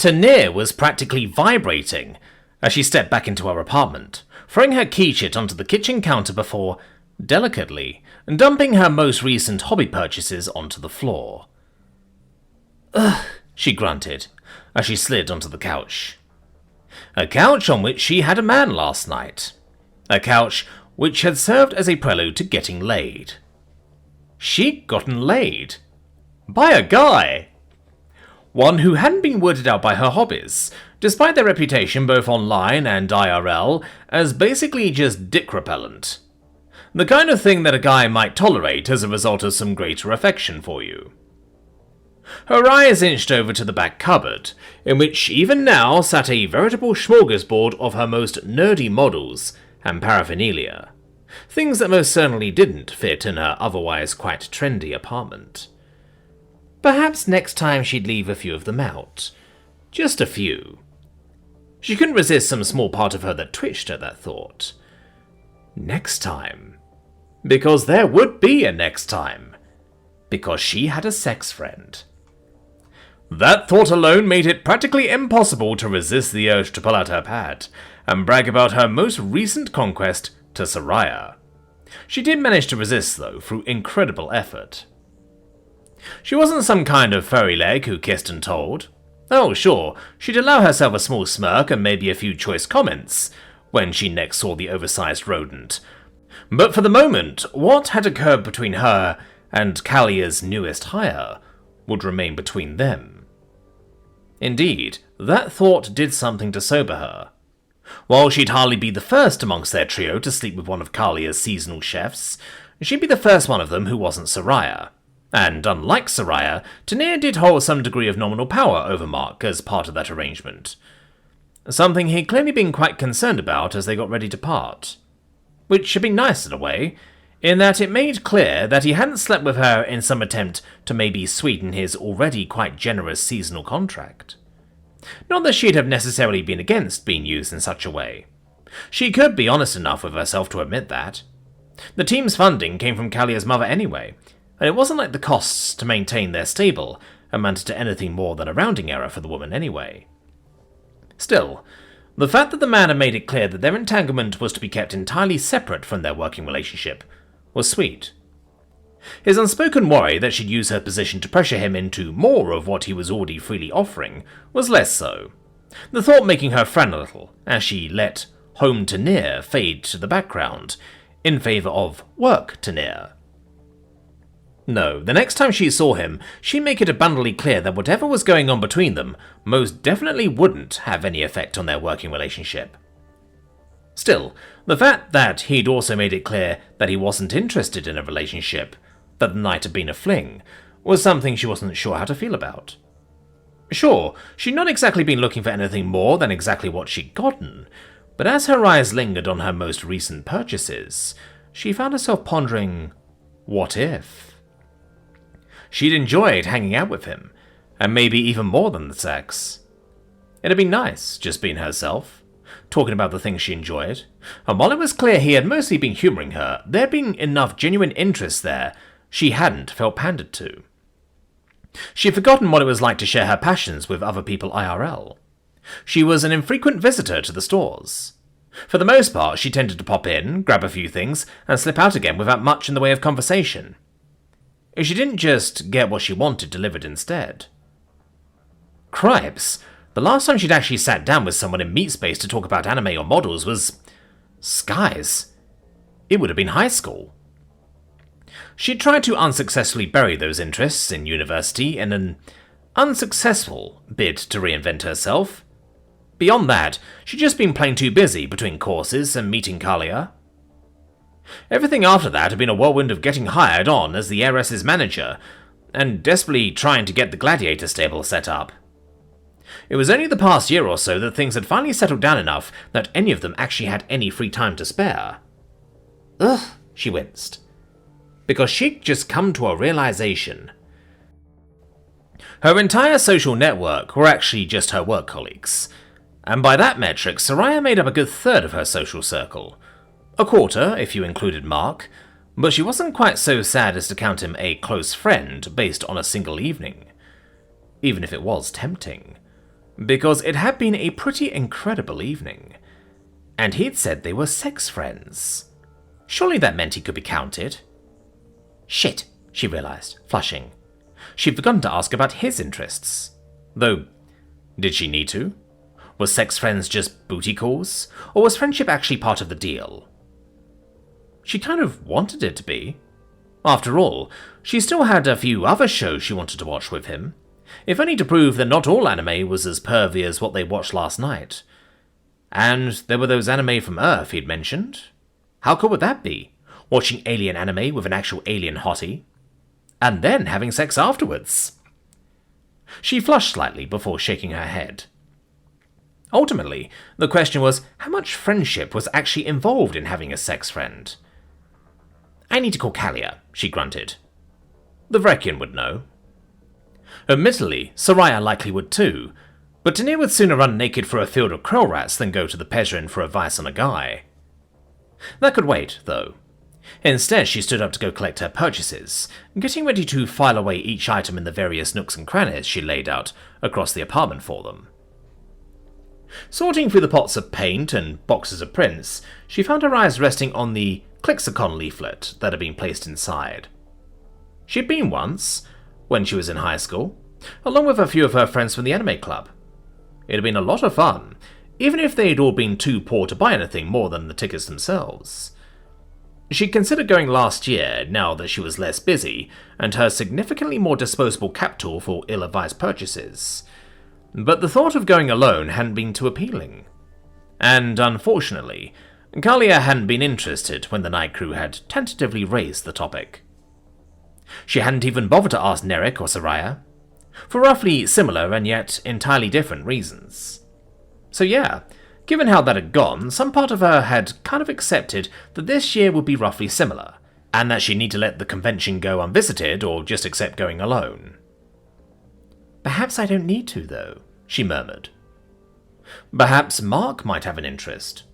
Tenir was practically vibrating as she stepped back into her apartment, throwing her keychit onto the kitchen counter before, delicately, dumping her most recent hobby purchases onto the floor. Ugh, she grunted as she slid onto the couch. A couch on which she had a man last night. A couch which had served as a prelude to getting laid. She'd gotten laid. By a guy! One who hadn't been weirded out by her hobbies, despite their reputation both online and IRL as basically just dick repellent. The kind of thing that a guy might tolerate as a result of some greater affection for you. Her eyes inched over to the back cupboard, in which even now sat a veritable smorgasbord of her most nerdy models and paraphernalia. Things that most certainly didn't fit in her otherwise quite trendy apartment. Perhaps next time she'd leave a few of them out. Just a few. She couldn't resist some small part of her that twitched at that thought. Next time. Because there would be a next time. Because she had a sex friend. That thought alone made it practically impossible to resist the urge to pull out her pad and brag about her most recent conquest to Saria. She did manage to resist, though, through incredible effort. She wasn't some kind of furry leg who kissed and told. Oh, sure, she'd allow herself a small smirk and maybe a few choice comments when she next saw the oversized rodent. But for the moment, what had occurred between her and Kalia's newest hire would remain between them. Indeed, that thought did something to sober her. While she'd hardly be the first amongst their trio to sleep with one of Kalia's seasonal chefs, she'd be the first one of them who wasn't Saria. And unlike Saria, Tenir did hold some degree of nominal power over Mark as part of that arrangement. Something he'd clearly been quite concerned about as they got ready to part. Which had been nice in a way, in that it made clear that he hadn't slept with her in some attempt to maybe sweeten his already quite generous seasonal contract. Not that she'd have necessarily been against being used in such a way. She could be honest enough with herself to admit that. The team's funding came from Kalia's mother anyway, and it wasn't like the costs to maintain their stable amounted to anything more than a rounding error for the woman anyway. Still, the fact that the man had made it clear that their entanglement was to be kept entirely separate from their working relationship was sweet. His unspoken worry that she'd use her position to pressure him into more of what he was already freely offering was less so, the thought making her frown a little as she let home Tenir fade to the background in favour of work Tenir. No, the next time she saw him, she'd make it abundantly clear that whatever was going on between them most definitely wouldn't have any effect on their working relationship. Still, the fact that he'd also made it clear that he wasn't interested in a relationship, that the night had been a fling, was something she wasn't sure how to feel about. Sure, she'd not exactly been looking for anything more than exactly what she'd gotten, but as her eyes lingered on her most recent purchases, she found herself pondering, what if? She'd enjoyed hanging out with him, and maybe even more than the sex. It had been nice, just being herself, talking about the things she enjoyed, and while it was clear he had mostly been humouring her, there had been enough genuine interest there she hadn't felt pandered to. She'd forgotten what it was like to share her passions with other people IRL. She was an infrequent visitor to the stores. For the most part, she tended to pop in, grab a few things, and slip out again without much in the way of conversation. She didn't just get what she wanted delivered instead. Cripes, the last time she'd actually sat down with someone in meat space to talk about anime or models was... skies. It would have been high school. She'd tried to unsuccessfully bury those interests in university in an unsuccessful bid to reinvent herself. Beyond that, she'd just been plain too busy between courses and meeting Kalia. Everything after that had been a whirlwind of getting hired on as the heiress's manager, and desperately trying to get the gladiator stable set up. It was only the past year or so that things had finally settled down enough that any of them actually had any free time to spare. Ugh, she winced. Because she'd just come to a realization. Her entire social network were actually just her work colleagues, and by that metric, Saria made up a good third of her social circle. A quarter, if you included Mark, but she wasn't quite so sad as to count him a close friend based on a single evening. Even if it was tempting. because it had been a pretty incredible evening, and he'd said they were sex friends. Surely that meant he could be counted. Shit, she realised, flushing. She'd forgotten to ask about his interests. Though, did she need to? Was sex friends just booty calls, or was friendship actually part of the deal? She kind of wanted it to be. After all, she still had a few other shows she wanted to watch with him, if only to prove that not all anime was as pervy as what they watched last night. And there were those anime from Earth he'd mentioned. How cool would that be? Watching alien anime with an actual alien hottie, and then having sex afterwards. She flushed slightly before shaking her head. Ultimately, the question was how much friendship was actually involved in having a sex friend. I need to call Kalia, she grunted. The Vrekian would know. Admittedly, Saria likely would too, but Tenir would sooner run naked for a field of krill rats than go to the Pezrin for advice on a guy. That could wait, though. Instead, she stood up to go collect her purchases, getting ready to file away each item in the various nooks and crannies she laid out across the apartment for them. Sorting through the pots of paint and boxes of prints, she found her eyes resting on the Clixicon leaflet that had been placed inside. She'd been once, when she was in high school, along with a few of her friends from the anime club. It had been a lot of fun, even if they'd all been too poor to buy anything more than the tickets themselves. She'd considered going last year, now that she was less busy, and her significantly more disposable capital for ill-advised purchases. But the thought of going alone hadn't been too appealing. And unfortunately, Kalia hadn't been interested when the night crew had tentatively raised the topic. She hadn't even bothered to ask Nerek or Saria, for roughly similar and yet entirely different reasons. So yeah, given how that had gone, some part of her had kind of accepted that this year would be roughly similar, and that she'd need to let the convention go unvisited or just accept going alone. Perhaps I don't need to, though, she murmured. Perhaps Mark might have an interest.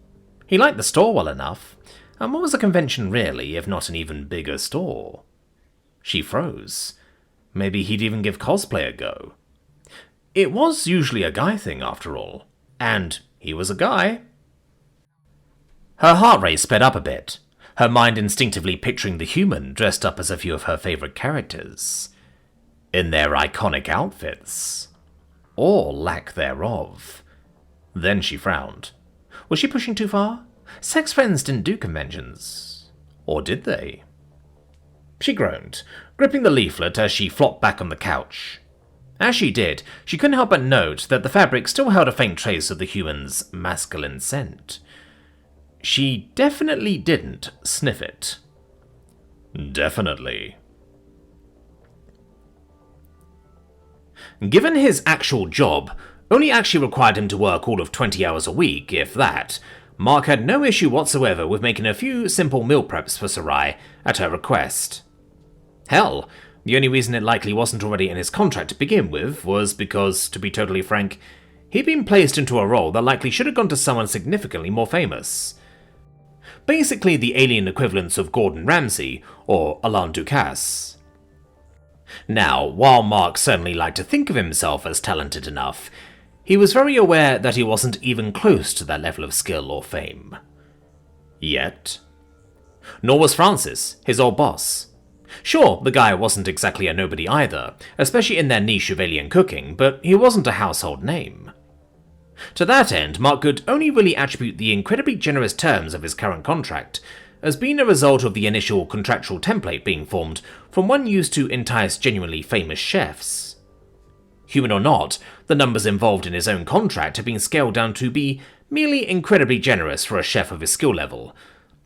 He liked the store well enough, and what was a convention really, if not an even bigger store? She froze. Maybe he'd even give cosplay a go. It was usually a guy thing, after all, and he was a guy. Her heart rate sped up a bit, her mind instinctively picturing the human dressed up as a few of her favourite characters, in their iconic outfits, or lack thereof. Then she frowned. Was she pushing too far? Sex friends didn't do conventions. Or did they? She groaned, gripping the leaflet as she flopped back on the couch. As she did, she couldn't help but note that the fabric still held a faint trace of the human's masculine scent. She definitely didn't sniff it. Definitely. Given his actual job only actually required him to work all of 20 hours a week, if that, Mark had no issue whatsoever with making a few simple meal preps for Sarai at her request. Hell, the only reason it likely wasn't already in his contract to begin with was because, to be totally frank, he'd been placed into a role that likely should have gone to someone significantly more famous. Basically the alien equivalents of Gordon Ramsay or Alain Ducasse. Now, while Mark certainly liked to think of himself as talented enough, he was very aware that he wasn't even close to that level of skill or fame. Yet. Nor was Francis, his old boss. Sure, the guy wasn't exactly a nobody either, especially in their niche of alien cooking, but he wasn't a household name. To that end, Mark could only really attribute the incredibly generous terms of his current contract as being a result of the initial contractual template being formed from one used to entice genuinely famous chefs. Human or not, the numbers involved in his own contract had been scaled down to be merely incredibly generous for a chef of his skill level,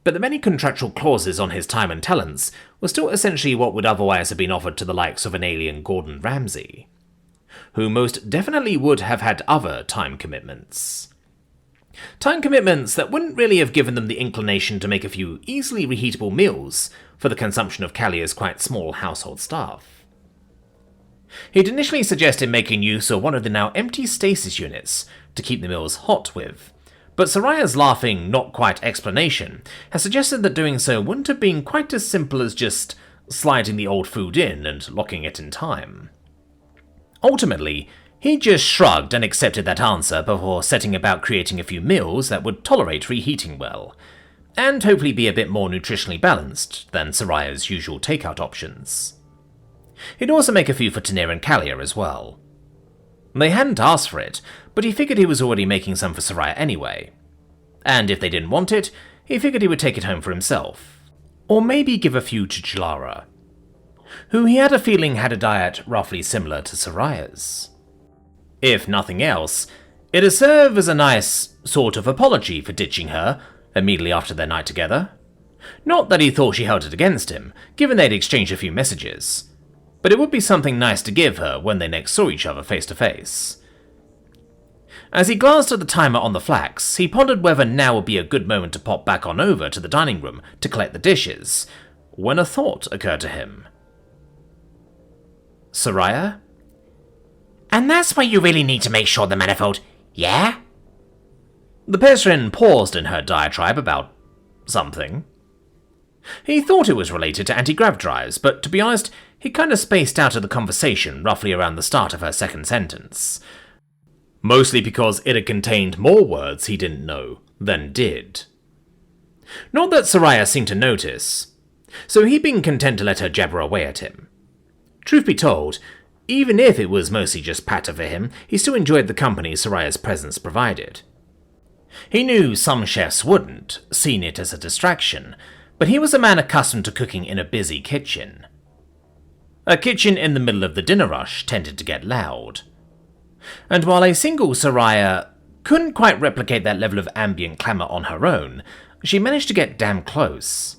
but the many contractual clauses on his time and talents were still essentially what would otherwise have been offered to the likes of an alien Gordon Ramsay, who most definitely would have had other time commitments. Time commitments that wouldn't really have given them the inclination to make a few easily reheatable meals for the consumption of Kalia's quite small household staff. He'd initially suggested making use of one of the now empty stasis units to keep the meals hot with, but Saria's laughing not-quite explanation has suggested that doing so wouldn't have been quite as simple as just sliding the old food in and locking it in time. Ultimately, He just shrugged and accepted that answer before setting about creating a few meals that would tolerate reheating well, and hopefully be a bit more nutritionally balanced than Saria's usual takeout options. He'd also make a few for Tenir and Kalia as well. They hadn't asked for it, but he figured he was already making some for Saria anyway. And if they didn't want it, he figured he would take it home for himself. Or maybe give a few to Jelara, who he had a feeling had a diet roughly similar to Saria's. If nothing else, it'd serve as a nice sort of apology for ditching her immediately after their night together. Not that he thought she held it against him, given they'd exchanged a few messages, but it would be something nice to give her when they next saw each other face to face. As he glanced at the timer on the flax, he pondered whether now would be a good moment to pop back on over to the dining room to collect the dishes, when a thought occurred to him. Saria? And that's why you really need to make sure the manifold, yeah? The Pesrin paused in her diatribe about something. He thought it was related to anti-grav drives, but to be honest, he kind of spaced out of the conversation roughly around the start of her second sentence. Mostly because it had contained more words he didn't know than did. Not that Saria seemed to notice, so he'd been content to let her jabber away at him. Truth be told, even if it was mostly just patter for him, he still enjoyed the company Saria's presence provided. He knew some chefs wouldn't, seen it as a distraction, but he was a man accustomed to cooking in a busy kitchen. A kitchen in the middle of the dinner rush tended to get loud. And while a single Saria couldn't quite replicate that level of ambient clamour on her own, she managed to get damn close.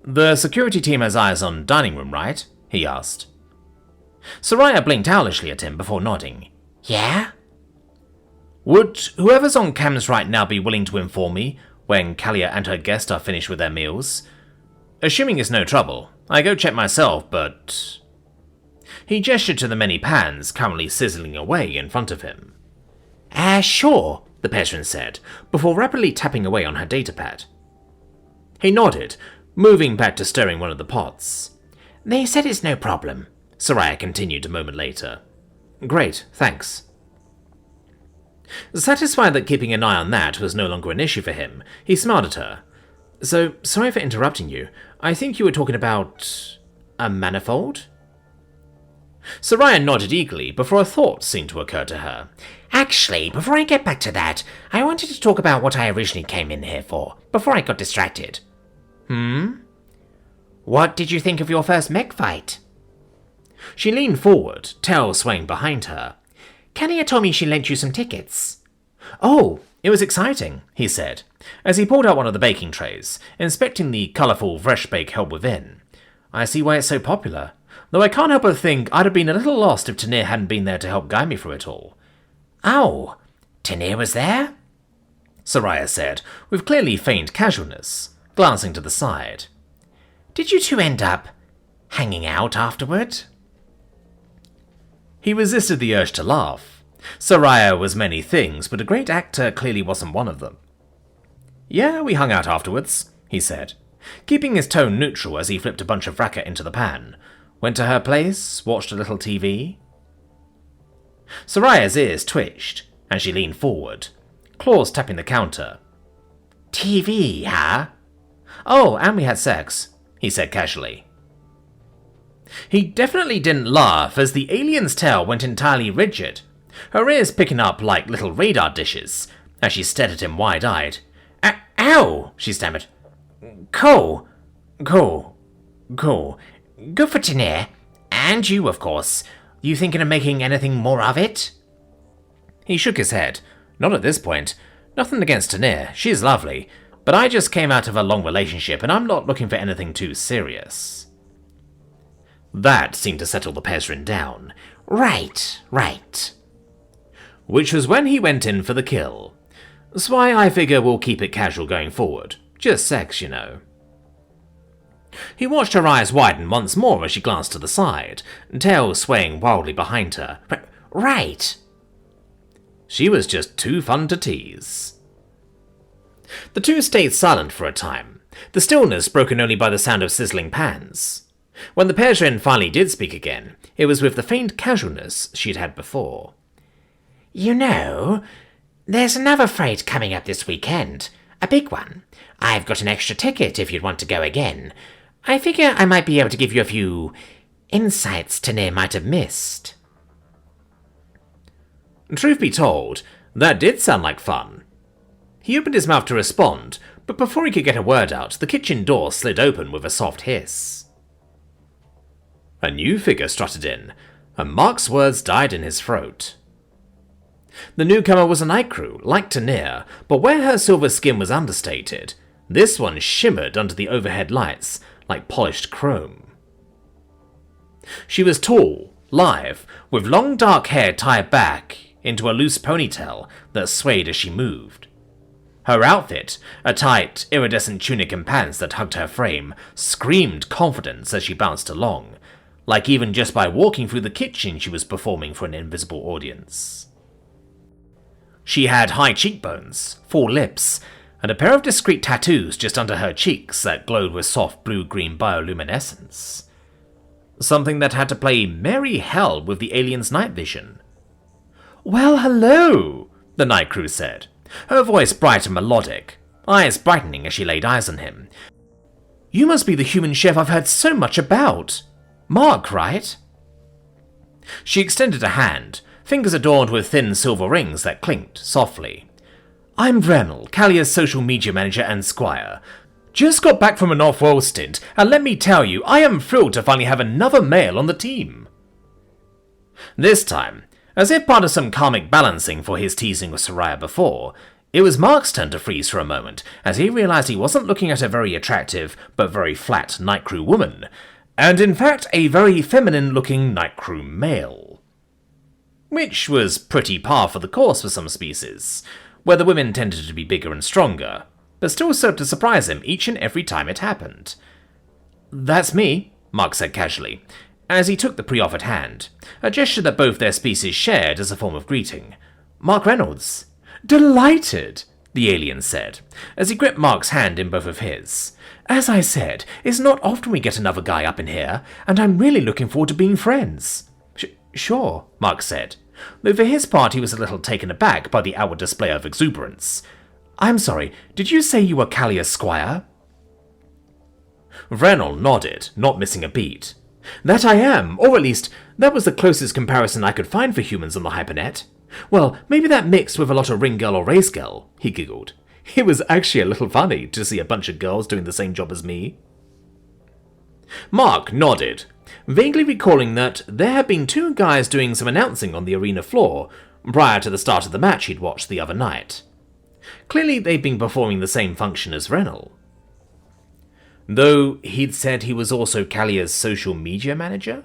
"The security team has eyes on dining room, right?" he asked. Saria blinked owlishly at him before nodding. Yeah? "Would whoever's on cams right now be willing to inform me when Kalia and her guest are finished with their meals? Assuming it's no trouble, I go check myself, but..." He gestured to the many pans currently sizzling away in front of him. Sure, the Pesrin said, before rapidly tapping away on her datapad. He nodded, moving back to stirring one of the pots. They said it's no problem, Saria continued a moment later. "Great, thanks." Satisfied that keeping an eye on that was no longer an issue for him, he smiled at her. "So, sorry for interrupting you. I think you were talking about... a manifold?" Saria nodded eagerly before a thought seemed to occur to her. Actually, before I get back to that, I wanted to talk about what I originally came in here for, before I got distracted. What did you think of your first mech fight? She leaned forward, tail swaying behind her. Kalia told me she lent you some tickets. "Oh, it was exciting," he said, as he pulled out one of the baking trays, inspecting the colourful fresh bake held within. "I see why it's so popular, though I can't help but think I'd have been a little lost if Tenir hadn't been there to help guide me through it all." "Oh, Tenir was there?" Saria said, with clearly feigned casualness, glancing to the side. "Did you two end up hanging out afterward?" He resisted the urge to laugh. Saria was many things, but a great actor clearly wasn't one of them. "Yeah, we hung out afterwards," he said, keeping his tone neutral as he flipped a bunch of racket into the pan. "Went to her place, watched a little TV." Saria's ears twitched, and she leaned forward, claws tapping the counter. "TV, huh?" "Oh, and we had sex," he said casually. He definitely didn't laugh as the alien's tail went entirely rigid, her ears picking up like little radar dishes, as she stared at him wide-eyed. Ow, she stammered. Cool. Good for Tenir. And you, of course. You thinking of making anything more of it? He shook his head. "Not at this point. Nothing against Tenir, she's lovely, but I just came out of a long relationship and I'm not looking for anything too serious." That seemed to settle the Pesrin down. Right. Which was when he went in for the kill. So I figure we'll keep it casual going forward. Just sex, you know. He watched her eyes widen once more as she glanced to the side, tail swaying wildly behind her. Right. She was just too fun to tease. The two stayed silent for a time, the stillness broken only by the sound of sizzling pans. When the Persian finally did speak again, it was with the faint casualness she'd had before. You know, there's another freight coming up this weekend. A big one. I've got an extra ticket if you'd want to go again. I figure I might be able to give you a few insights Tenir might have missed. Truth be told, that did sound like fun. He opened his mouth to respond, but before he could get a word out, the kitchen door slid open with a soft hiss. A new figure strutted in, and Mark's words died in his throat. The newcomer was a night crew, like Tenir, but where her silver skin was understated, this one shimmered under the overhead lights like polished chrome. She was tall, lithe, with long dark hair tied back into a loose ponytail that swayed as she moved. Her outfit, a tight, iridescent tunic and pants that hugged her frame, screamed confidence as she bounced along, like even just by walking through the kitchen she was performing for an invisible audience. She had high cheekbones, full lips, and a pair of discreet tattoos just under her cheeks that glowed with soft blue-green bioluminescence. Something that had to play merry hell with the alien's night vision. "Well, hello," the night crew said, her voice bright and melodic, eyes brightening as she laid eyes on him. "You must be the human chef I've heard so much about. Mark, right?" She extended a hand, fingers adorned with thin silver rings that clinked softly. "I'm Vrenal, Callia's social media manager and squire. Just got back from an off-world stint, and let me tell you, I am thrilled to finally have another male on the team." This time, as if part of some karmic balancing for his teasing with Saria before, it was Mark's turn to freeze for a moment, as he realized he wasn't looking at a very attractive but very flat night crew woman, and in fact a very feminine-looking night crew male. Which was pretty par for the course for some species, where the women tended to be bigger and stronger, but still served to surprise him each and every time it happened. "That's me," Mark said casually, as he took the pre-offered hand, a gesture that both their species shared as a form of greeting. "Mark Reynolds." "Delighted," the alien said, as he gripped Mark's hand in both of his. "As I said, it's not often we get another guy up in here, and I'm really looking forward to being friends." Sure, Mark said, though for his part he was a little taken aback by the outward display of exuberance. "I'm sorry, did you say you were Callia's squire?" Vrenal nodded, not missing a beat. "That I am, or at least, that was the closest comparison I could find for humans on the Hypernet. Well, maybe that mixed with a lot of ring girl or race girl," he giggled. "It was actually a little funny to see a bunch of girls doing the same job as me." Mark nodded, vaguely recalling that there had been two guys doing some announcing on the arena floor prior to the start of the match he'd watched the other night. Clearly they'd been performing the same function as Vrenal. Though he'd said he was also Callia's social media manager?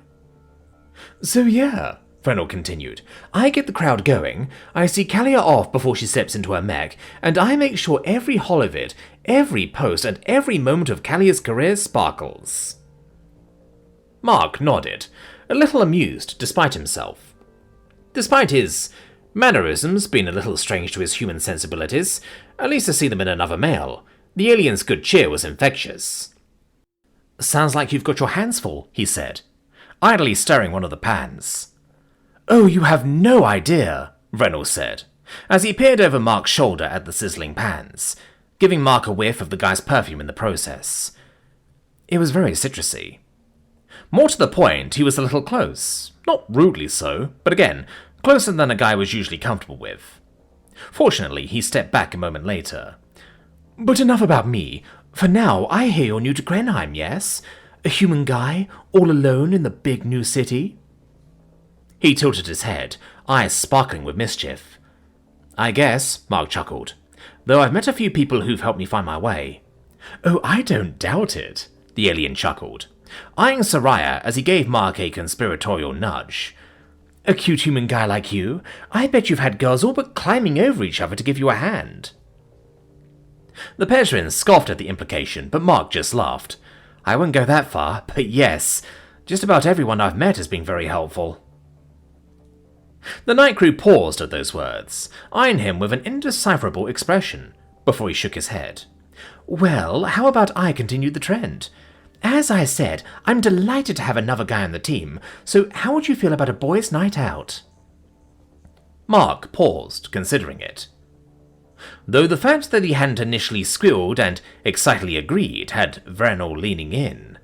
"So yeah," Vrenal continued, "I get the crowd going, I see Callia off before she steps into her mech, and I make sure every hol of it, every post, and every moment of Callia's career sparkles." Mark nodded, a little amused despite himself. Despite his mannerisms being a little strange to his human sensibilities, at least to see them in another male, the alien's good cheer was infectious. "Sounds like you've got your hands full," he said, idly stirring one of the pans. "Oh, you have no idea," Vrenal said, as he peered over Mark's shoulder at the sizzling pans, giving Mark a whiff of the guy's perfume in the process. It was very citrusy. More to the point, he was a little close. Not rudely so, but again, closer than a guy was usually comfortable with. Fortunately, he stepped back a moment later. "But enough about me. For now, I hear you're new to Grenheim, yes? A human guy, all alone in the big new city?" He tilted his head, eyes sparkling with mischief. "I guess," Mark chuckled, "though I've met a few people who've helped me find my way." "Oh, I don't doubt it," the alien chuckled, eyeing Saria as he gave Mark a conspiratorial nudge. "A cute human guy like you? I bet you've had girls all but climbing over each other to give you a hand." The Persian scoffed at the implication, but Mark just laughed. "I wouldn't go that far, but yes, just about everyone I've met has been very helpful." The night crew paused at those words, eyeing him with an indecipherable expression, before he shook his head. "Well, how about I continue the trend? As I said, I'm delighted to have another guy on the team, so how would you feel about a boys' night out? Mark paused, considering it. Though the fact that he hadn't initially squealed and excitedly agreed had Vrenal leaning in.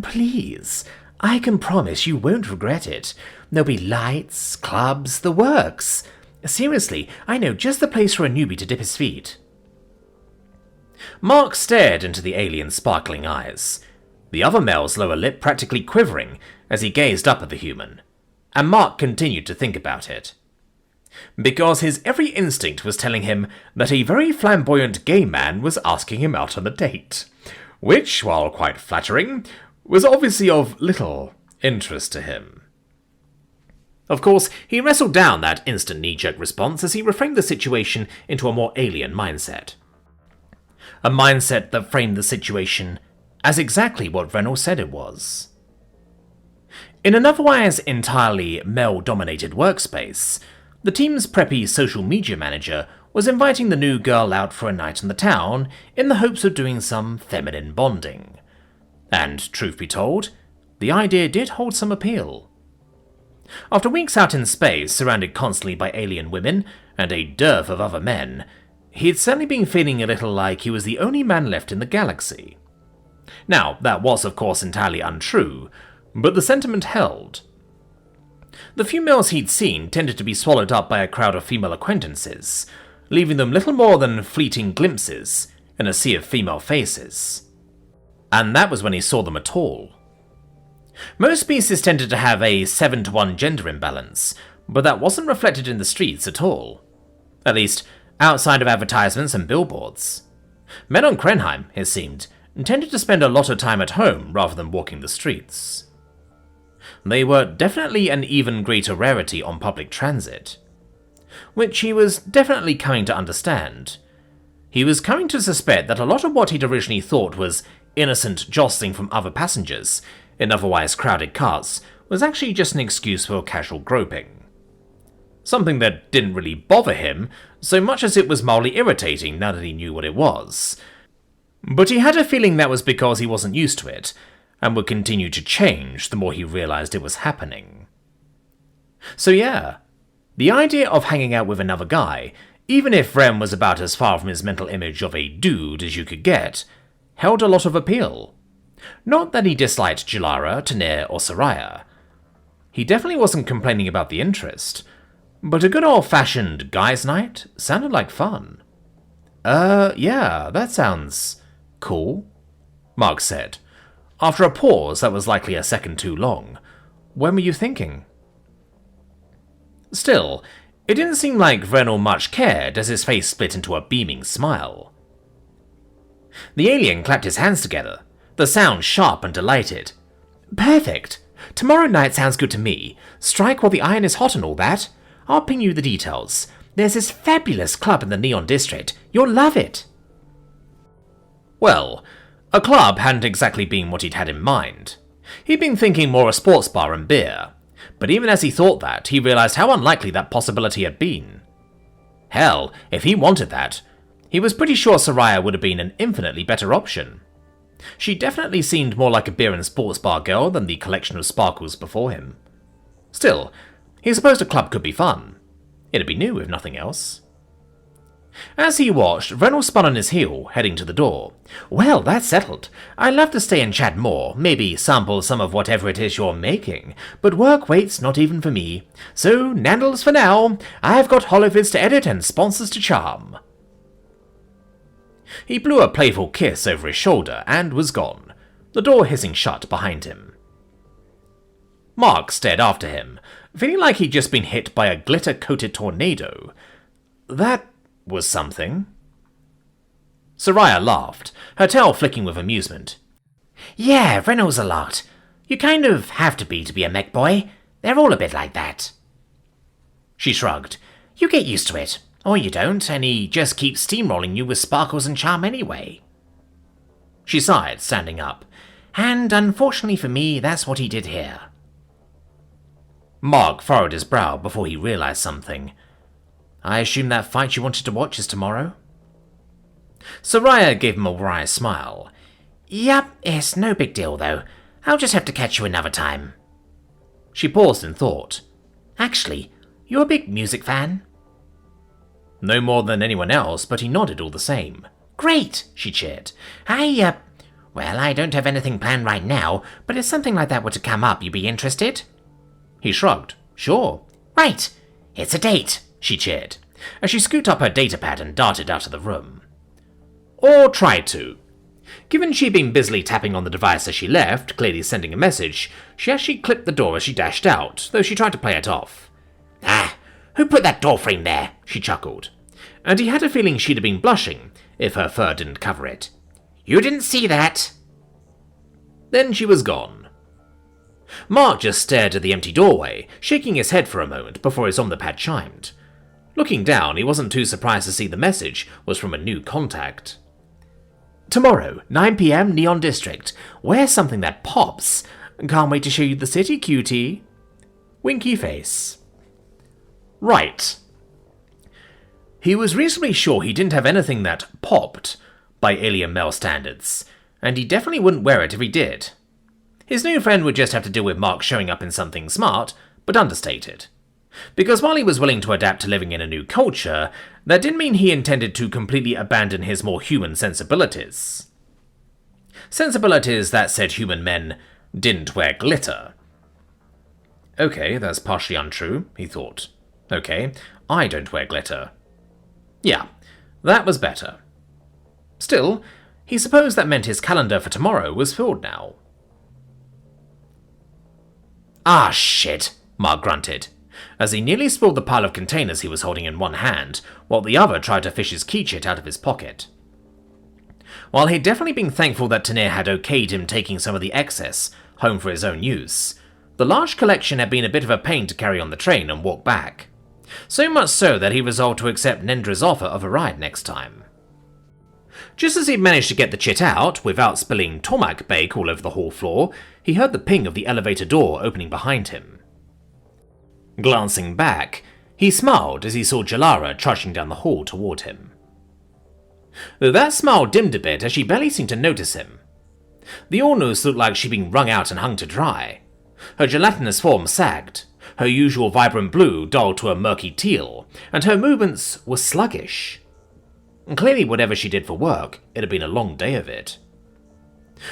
Please, I can promise you won't regret it. There'll be lights, clubs, the works. Seriously, I know just the place for a newbie to dip his feet. Mark stared into the alien's sparkling eyes, the other male's lower lip practically quivering as he gazed up at the human, and Mark continued to think about it. Because his every instinct was telling him that a very flamboyant gay man was asking him out on a date, which, while quite flattering, was obviously of little interest to him. Of course, he wrestled down that instant knee-jerk response as he reframed the situation into a more alien mindset. A mindset that framed the situation as exactly what Vrenal said it was. In an otherwise entirely male-dominated workspace, the team's preppy social media manager was inviting the new girl out for a night in the town in the hopes of doing some feminine bonding. And, truth be told, the idea did hold some appeal. After weeks out in space, surrounded constantly by alien women and a dearth of other men, he had certainly been feeling a little like he was the only man left in the galaxy. Now, that was of course entirely untrue, but the sentiment held. The few males he'd seen tended to be swallowed up by a crowd of female acquaintances, leaving them little more than fleeting glimpses in a sea of female faces. And that was when he saw them at all. Most species tended to have a 7-to-1 gender imbalance, but that wasn't reflected in the streets at all. At least, outside of advertisements and billboards. Men on Krenheim, it seemed, tended to spend a lot of time at home rather than walking the streets. They were definitely an even greater rarity on public transit, which he was definitely coming to understand. He was coming to suspect that a lot of what he'd originally thought was innocent jostling from other passengers in otherwise crowded cars was actually just an excuse for casual groping. Something that didn't really bother him so much as it was mildly irritating now that he knew what it was. But he had a feeling that was because he wasn't used to it, and would continue to change the more he realized it was happening. So yeah, the idea of hanging out with another guy, even if Rem was about as far from his mental image of a dude as you could get, held a lot of appeal. Not that he disliked Jelara, Tenir, or Saria. He definitely wasn't complaining about the interest, but a good old-fashioned guys' night sounded like fun. Yeah, that sounds cool, Mark said, after a pause that was likely a second too long. When were you thinking? Still, it didn't seem like Vrenal much cared as his face split into a beaming smile. The alien clapped his hands together, the sound sharp and delighted. Perfect! Tomorrow night sounds good to me. Strike while the iron is hot and all that. I'll ping you the details. There's this fabulous club in the Neon District. You'll love it. Well, a club hadn't exactly been what he'd had in mind. He'd been thinking more a sports bar and beer, but even as he thought that, he realized how unlikely that possibility had been. Hell, if he wanted that, he was pretty sure Saria would have been an infinitely better option. She definitely seemed more like a beer and sports bar girl than the collection of sparkles before him. Still, he supposed a club could be fun. It'd be new, if nothing else. As he watched, Vrenal spun on his heel, heading to the door. Well, that's settled. I'd love to stay and chat more, maybe sample some of whatever it is you're making, but work waits not even for me. So, nandles for now. I've got holovids to edit and sponsors to charm. He blew a playful kiss over his shoulder and was gone, the door hissing shut behind him. Mark stared after him, feeling like he'd just been hit by a glitter-coated tornado. That was something. Saria laughed, her tail flicking with amusement. Yeah, Vrenal's a lot. You kind of have to be a mech boy. They're all a bit like that. She shrugged. You get used to it. Or you don't, and he just keeps steamrolling you with sparkles and charm anyway. She sighed, standing up. And unfortunately for me, that's what he did here. Mark furrowed his brow before he realized something. I assume that fight you wanted to watch is tomorrow? Saria gave him a wry smile. Yep, it's no big deal though. I'll just have to catch you another time. She paused in thought. Actually, you're a big music fan? No more than anyone else, but he nodded all the same. Great, she cheered. Well, I don't have anything planned right now, but if something like that were to come up, you'd be interested? He shrugged. Sure. Right, it's a date, she cheered, as she scooped up her datapad and darted out of the room. Or tried to. Given she'd been busily tapping on the device as she left, clearly sending a message, she actually clipped the door as she dashed out, though she tried to play it off. Who put that door frame there? She chuckled. And he had a feeling she'd have been blushing if her fur didn't cover it. You didn't see that. Then she was gone. Mark just stared at the empty doorway, shaking his head for a moment before his omnipad chimed. Looking down, he wasn't too surprised to see the message was from a new contact. Tomorrow, 9 PM, Neon District. Wear something that pops. Can't wait to show you the city, cutie. Winky face. Right. He was reasonably sure he didn't have anything that popped by alien male standards, and he definitely wouldn't wear it if he did. His new friend would just have to deal with Mark showing up in something smart, but understated. Because while he was willing to adapt to living in a new culture, that didn't mean he intended to completely abandon his more human sensibilities. Sensibilities that said human men didn't wear glitter. Okay, that's partially untrue, he thought. Okay, I don't wear glitter. Yeah, that was better. Still, he supposed that meant his calendar for tomorrow was filled now. Ah, shit, Mark grunted, as he nearly spilled the pile of containers he was holding in one hand, while the other tried to fish his keychit out of his pocket. While he'd definitely been thankful that Tenir had okayed him taking some of the excess home for his own use, the large collection had been a bit of a pain to carry on the train and walk back. So much so that he resolved to accept Nendra's offer of a ride next time. Just as he'd managed to get the chit out, without spilling tomac bake all over the hall floor, he heard the ping of the elevator door opening behind him. Glancing back, he smiled as he saw Jelara trudging down the hall toward him. Though that smile dimmed a bit as she barely seemed to notice him. The Ornus looked like she'd been wrung out and hung to dry. Her gelatinous form sagged, her usual vibrant blue dulled to a murky teal, and her movements were sluggish. Clearly whatever she did for work, it had been a long day of it.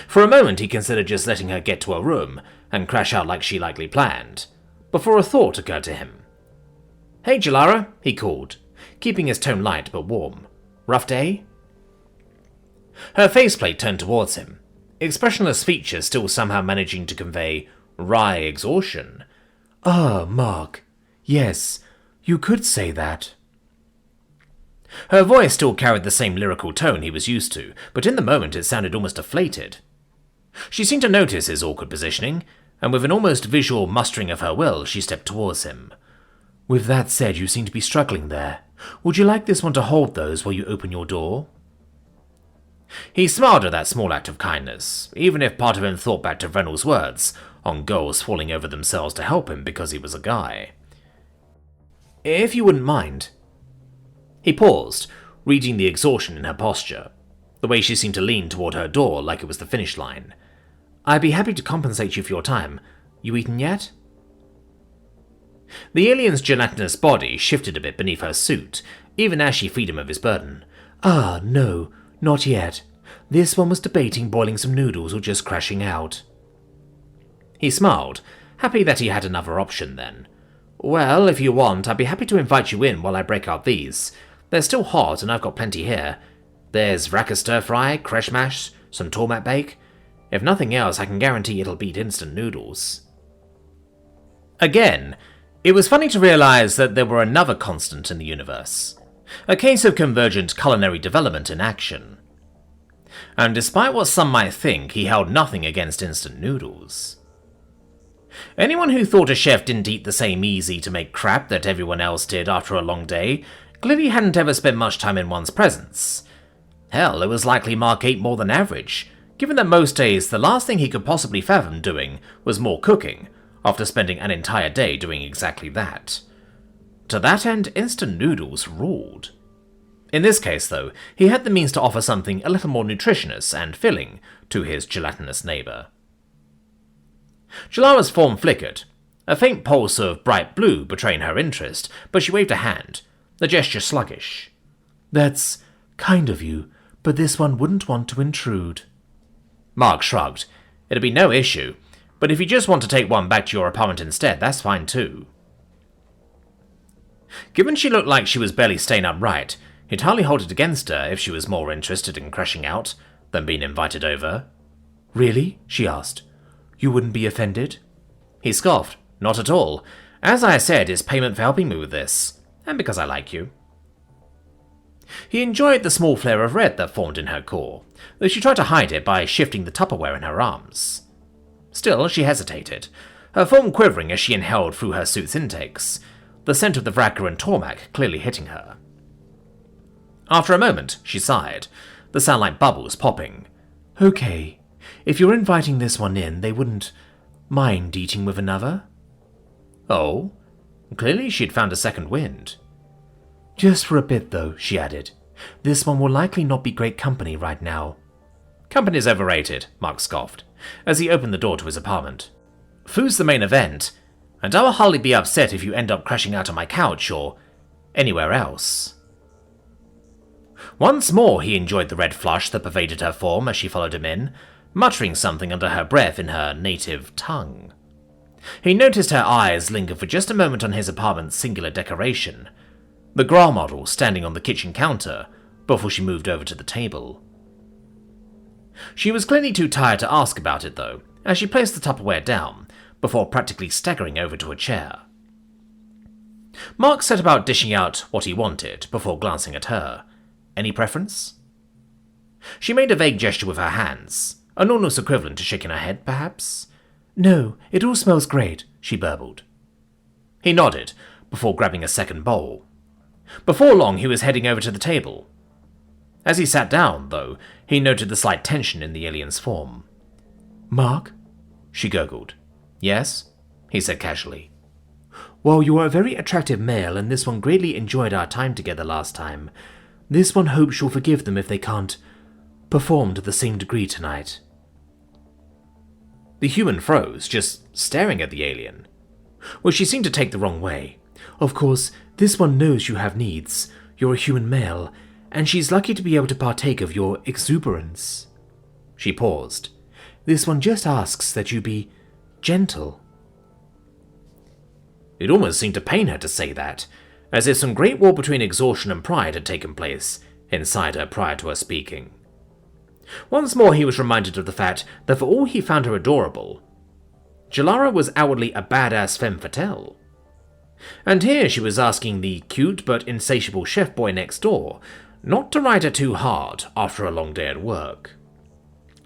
For a moment he considered just letting her get to her room and crash out like she likely planned, before a thought occurred to him. Hey Jelara, he called, keeping his tone light but warm. Rough day? Her faceplate turned towards him, expressionless features still somehow managing to convey wry exhaustion. Ah, Mark. Yes, you could say that. Her voice still carried the same lyrical tone he was used to, but in the moment it sounded almost deflated. She seemed to notice his awkward positioning, and with an almost visual mustering of her will, she stepped towards him. With that said, you seem to be struggling there. Would you like this one to hold those while you open your door? He smiled at that small act of kindness, even if part of him thought back to Vrenal's words on girls falling over themselves to help him because he was a guy. If you wouldn't mind. He paused, reading the exhaustion in her posture, the way she seemed to lean toward her door like it was the finish line. I'd be happy to compensate you for your time. You eaten yet? The alien's gelatinous body shifted a bit beneath her suit, even as she freed him of his burden. Ah, no, not yet. This one was debating boiling some noodles or just crashing out. He smiled, happy that he had another option then. Well, if you want, I'd be happy to invite you in while I break out these. They're still hot and I've got plenty here. There's raka stir-fry, creche mash, some tomat bake. If nothing else, I can guarantee it'll beat instant noodles. Again, it was funny to realize that there were another constant in the universe. A case of convergent culinary development in action. And despite what some might think, he held nothing against instant noodles. Anyone who thought a chef didn't eat the same easy-to-make crap that everyone else did after a long day clearly hadn't ever spent much time in one's presence. Hell, it was likely Mark ate more than average, given that most days the last thing he could possibly fathom doing was more cooking, after spending an entire day doing exactly that. To that end, instant noodles ruled. In this case, though, he had the means to offer something a little more nutritious and filling to his gelatinous neighbour. Jelara's form flickered, a faint pulse of bright blue betraying her interest, but she waved a hand, the gesture sluggish. That's kind of you, but this one wouldn't want to intrude. Mark shrugged. It'd be no issue, but if you just want to take one back to your apartment instead, that's fine too. Given she looked like she was barely staying upright, he'd hardly hold it against her if she was more interested in crashing out than being invited over. Really? She asked. You wouldn't be offended? He scoffed. Not at all. As I said, it's payment for helping me with this, and because I like you. He enjoyed the small flare of red that formed in her core, though she tried to hide it by shifting the Tupperware in her arms. Still, she hesitated, her form quivering as she inhaled through her suit's intakes, the scent of the Vraka and Tormak clearly hitting her. After a moment, she sighed, the sound like bubbles popping. Okay, if you're inviting this one in, they wouldn't mind eating with another? Oh? Clearly she'd found a second wind. Just for a bit, though, she added. This one will likely not be great company right now. Company's overrated, Mark scoffed, as he opened the door to his apartment. Food's the main event, and I'll hardly be upset if you end up crashing out on my couch or anywhere else. Once more he enjoyed the red flush that pervaded her form as she followed him in, muttering something under her breath in her native tongue. He noticed her eyes linger for just a moment on his apartment's singular decoration, the Gra model standing on the kitchen counter before she moved over to the table. She was clearly too tired to ask about it, though, as she placed the Tupperware down before practically staggering over to a chair. Mark set about dishing out what he wanted before glancing at her. Any preference? She made a vague gesture with her hands, an almost equivalent to shaking her head, perhaps? No, it all smells great, she burbled. He nodded, before grabbing a second bowl. Before long, he was heading over to the table. As he sat down, though, he noted the slight tension in the alien's form. Mark? She gurgled. Yes? He said casually. While you are a very attractive male and this one greatly enjoyed our time together last time, this one hopes you'll forgive them if they can't perform to the same degree tonight. The human froze, just staring at the alien. Well, she seemed to take the wrong way. Of course, this one knows you have needs. You're a human male, and she's lucky to be able to partake of your exuberance. She paused. This one just asks that you be gentle. It almost seemed to pain her to say that, as if some great war between exhaustion and pride had taken place inside her prior to her speaking. Once more he was reminded of the fact that for all he found her adorable, Jelara was outwardly a badass femme fatale. And here she was asking the cute but insatiable chef boy next door not to ride her too hard after a long day at work.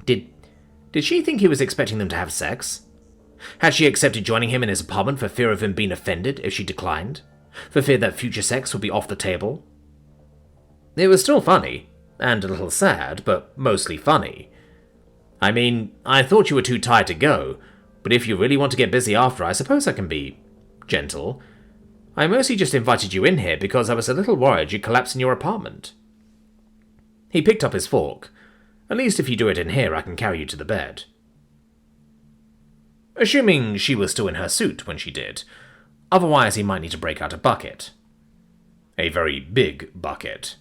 Did she think he was expecting them to have sex? Had she accepted joining him in his apartment for fear of him being offended if she declined? For fear that future sex would be off the table? It was still funny, and a little sad, but mostly funny. I mean, I thought you were too tired to go, but if you really want to get busy after, I suppose I can be gentle. I mostly just invited you in here because I was a little worried you'd collapse in your apartment. He picked up his fork. At least if you do it in here, I can carry you to the bed. Assuming she was still in her suit when she did. Otherwise, he might need to break out a bucket. A very big bucket.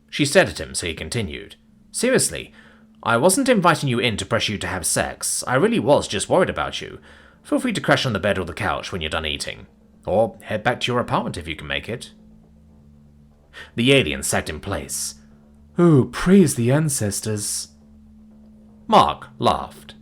She stared at him, so he continued. Seriously, I wasn't inviting you in to pressure you to have sex. I really was just worried about you. Feel free to crash on the bed or the couch when you're done eating. Or head back to your apartment if you can make it. The alien sagged in place. Oh, praise the ancestors. Mark laughed.